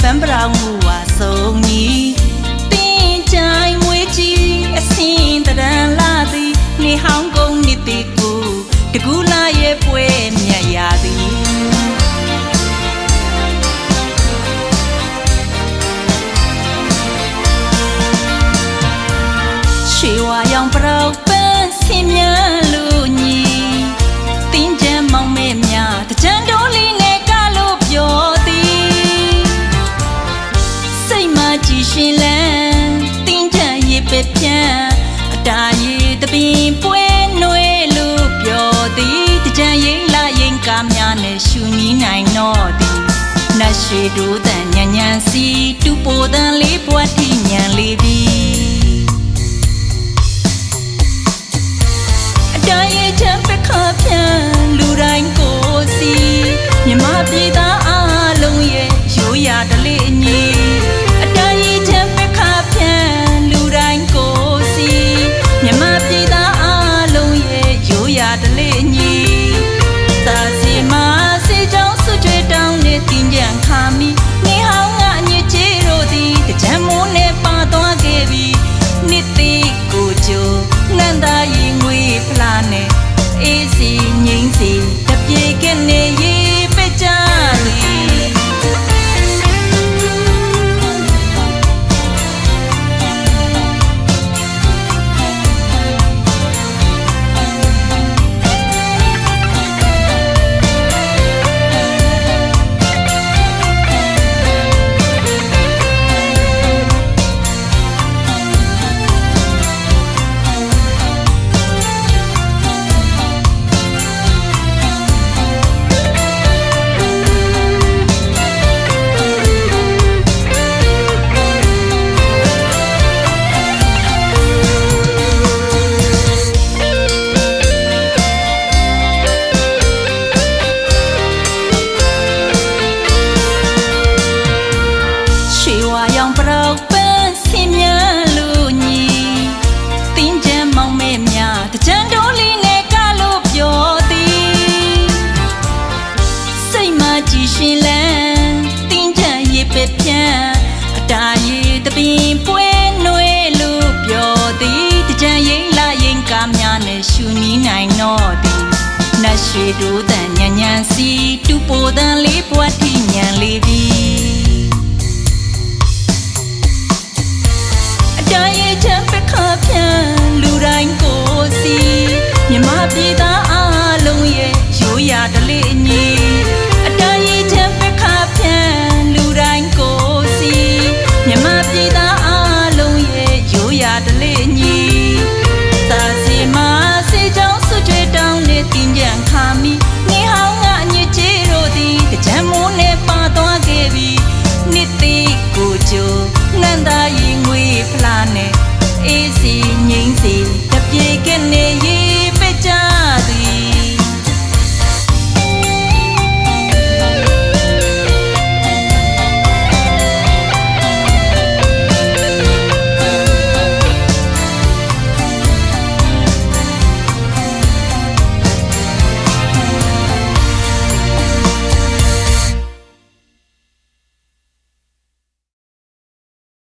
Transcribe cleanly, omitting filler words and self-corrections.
ပန်းပရာမှုဝါဆုံးကြီးတင်းကြိုင်မွေးကြီးအစင်းတရန်လာသည်နေဟောင်းကုန်နေတိကိုတကူလာရဲ့ပွဲမြတ်ရသည်ရွှေဝါရောင်ပရောက်ပန်းဆင်းမြလူညီတင်းကြမ်းမောင်မဲများတကြံတော်လေးနဲ့ကလို့ပြောသည်စိတ်မကြည်ရှင်လန်းတင်းကြမ်းရေပဲပြန့်အတားရီတပင်ပွဲနှွေလို့ပြောသည်တကြံရိမ့်လာရင်ကားများနဲ့ရှူနီးနိုင်တော့သည်နတ်ရွှေတို့တန်ညံ့ညံ့စီတူပိုတန်လေးပွားထိညံလေးပြီတိုင်းရဲ့ချမ်းပခါဖြန်လူတိုင်းကိုစီမြမပြည်သားအားလုံးရဲ့ရိုးရာဓလေ့အညီအတိုင်းရဲ့ချမ်းပခါဖြန်လူတိုင်းကိုစီမြမပြည်သားအားလုံးရဲ့ရိုးရာဓလေ့အညီသာစီမစေကြောင်းစွတ်တွေတောင်းနဲ့တင်ကြံခါမိနေဟောင်းကအညစ်ကြေးတို့သည်တကြံမိုးနဲ့ပါသွားခဲ့ပြီနှစ်သေးကိုကြိုနန္ဒာရင်ငွေဖလားနဲ့အေးစီငိမ့်စီတပြေကနေရေပကြသည်ရှင်လန်းတင်းကြံရေပဲပြန့်အတားရီတပင်ပွဲနှွေလို့ပြောသည်တကြံရိမ့်လာရင်ကားများနဲ့ရှူနီးနိုင်တော့သည်နတ်ရွှေတို့တန်ညံ့ညံ့စီတူပိုတန်လေးပွားထိညံလေးပြီအတိုင်းရဲ့ချမ်းပခါဖြန်လူတိုင်းကိုစီမြမပြည်သားအားလုံးရဲ့ရိုးရာဓလေ့အညီ